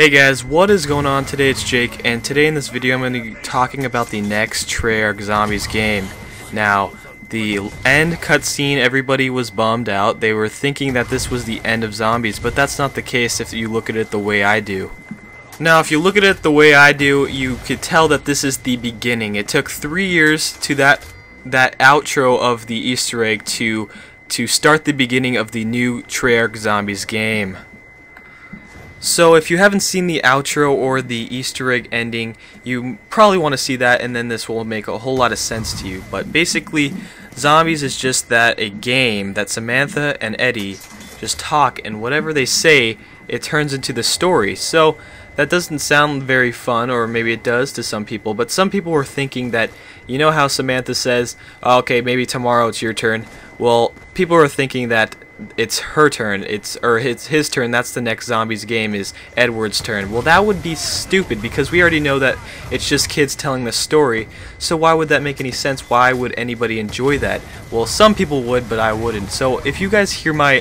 Hey guys, what is going on today? It's Jake, and today in this video I'm going to be talking about the next Treyarch Zombies game. Now, the end cutscene, everybody was bummed out. They were thinking that this was the end of Zombies, but that's not the case if you look at it the way I do. Now, if you look at it the way I do, you could tell that this is the beginning. It took 3 years to that outro of the Easter egg to start the beginning of the new Treyarch Zombies game. So if you haven't seen the outro or the Easter egg ending, you probably want to see that, and then this will make a whole lot of sense to you. But basically, Zombies is just a game that Samantha and Eddie just talk, and whatever they say, it turns into the story. So that doesn't sound very fun, or maybe it does to some people, but some people were thinking that, you know how Samantha says, oh, okay, maybe tomorrow it's your turn? Well, people are thinking that it's her turn, it's his turn, that's the next Zombies game, is Edward's turn. Well, that would be stupid, because we already know that it's just kids telling the story, so why would that make any sense? Why would anybody enjoy that? Well, some people would, but I wouldn't. So if you guys hear my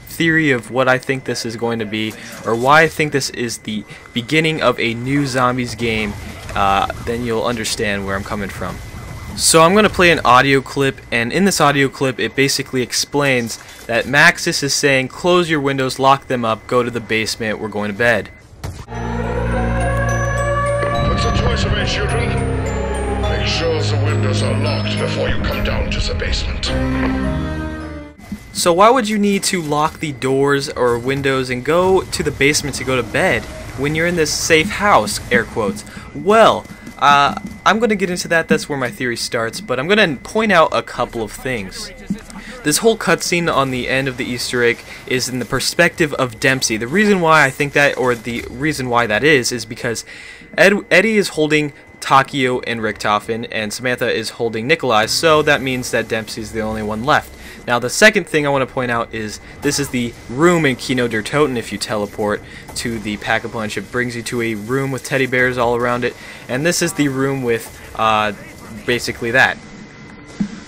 theory of what I think this is going to be, or why I think this is the beginning of a new Zombies game, then you'll understand where I'm coming from. So I'm going to play an audio clip, and in this audio clip it basically explains that Maxis is saying, close your windows, lock them up, go to the basement, we're going to bed. What's the choice of it, children? Make sure the windows are locked before you come down to the basement. So why would you need to lock the doors or windows and go to the basement to go to bed when you're in this safe house, air quotes? Well, I'm going to get into that, that's where my theory starts, but I'm going to point out a couple of things. This whole cutscene on the end of the Easter egg is in the perspective of Dempsey. The reason why I think that, or the reason why that is because Eddie is holding Takio and Richtofen, and Samantha is holding Nikolai, so that means that Dempsey's the only one left. Now, the second thing I want to point out is this is the room in Kino der Toten. If you teleport to the Pack-a-Punch, it brings you to a room with teddy bears all around it, and this is the room with basically that.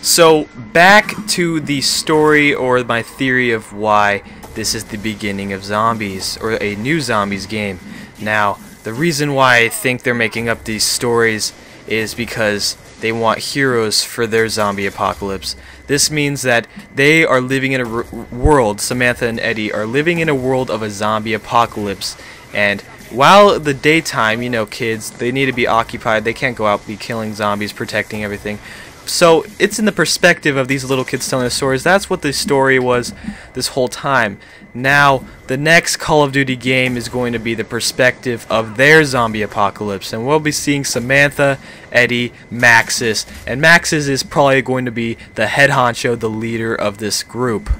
So, back to the story, or my theory of why this is the beginning of Zombies, or a new Zombies game. Now, the reason why I think they're making up these stories is because they want heroes for their zombie apocalypse. This means that they are living in a world, Samantha and Eddie are living in a world of a zombie apocalypse, and while the daytime, you know, kids, they need to be occupied, they can't go out be killing zombies, protecting everything. So it's in the perspective of these little kids telling the stories. That's what the story was this whole time. Now, the next Call of Duty game is going to be the perspective of their zombie apocalypse, and we'll be seeing Samantha, Eddie, Maxis, and Maxis is probably going to be the head honcho, the leader of this group.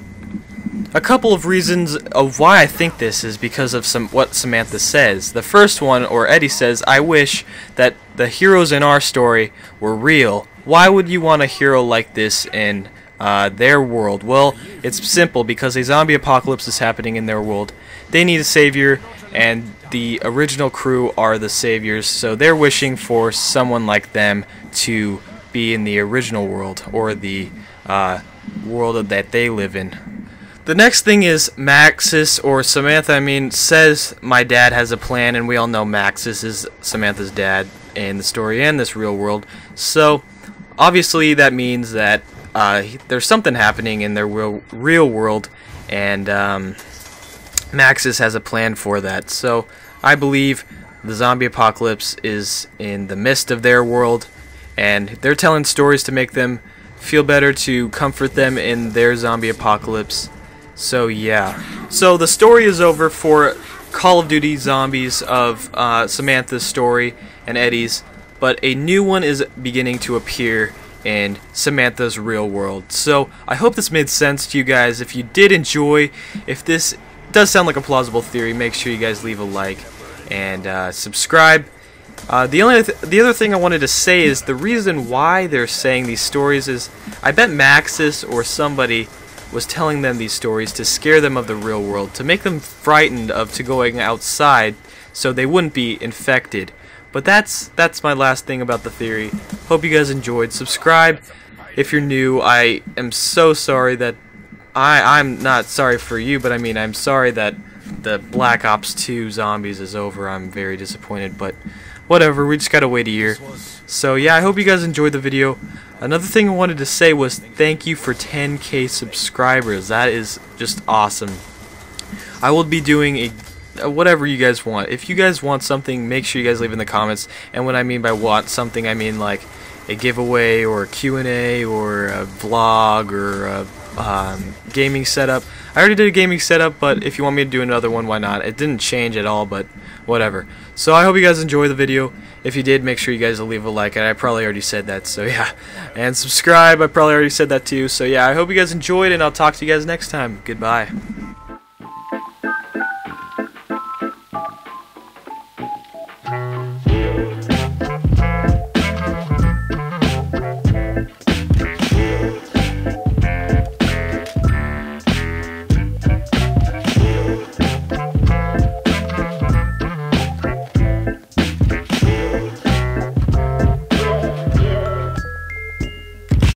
A couple of reasons of why I think this is because of what Samantha says. The first one, or Eddie says, I wish that the heroes in our story were real. Why would you want a hero like this in their world? Well, it's simple, because a zombie apocalypse is happening in their world. They need a savior, and the original crew are the saviors, so they're wishing for someone like them to be in the original world, or the world that they live in. The next thing is Maxis, or Samantha, says my dad has a plan, and we all know Maxis is Samantha's dad in the story and this real world. So obviously that means that there's something happening in their real world, and Maxis has a plan for that. So I believe the zombie apocalypse is in the midst of their world, and they're telling stories to make them feel better, to comfort them in their zombie apocalypse. So yeah. So the story is over for Call of Duty Zombies of Samantha's story and Eddie's, but a new one is beginning to appear in Samantha's real world. So I hope this made sense to you guys. If you did enjoy, if this does sound like a plausible theory, make sure you guys leave a like and subscribe. The other thing I wanted to say is the reason why they're saying these stories is I bet Maxis or somebody was telling them these stories to scare them of the real world, to make them frightened to going outside so they wouldn't be infected. But that's my last thing about the theory. Hope you guys enjoyed. Subscribe if you're new. I am so sorry that I'm not sorry for you, but I'm sorry that the Black Ops 2 Zombies is over. I'm very disappointed, but whatever, we just gotta wait a year. So yeah, I hope you guys enjoyed the video. Another thing I wanted to say was thank you for 10K subscribers. That is just awesome. I will be doing whatever you guys want. If you guys want something, make sure you guys leave in the comments. And what I mean by want something, I mean like a giveaway or a Q&A or a vlog or a gaming setup. I already did a gaming setup, but if you want me to do another one, why not? It didn't change at all, but whatever. So I hope you guys enjoy the video. If you did, make sure you guys leave a like, and I probably already said that, so yeah. And subscribe, I probably already said that too. So yeah, I hope you guys enjoyed, and I'll talk to you guys next time. Goodbye.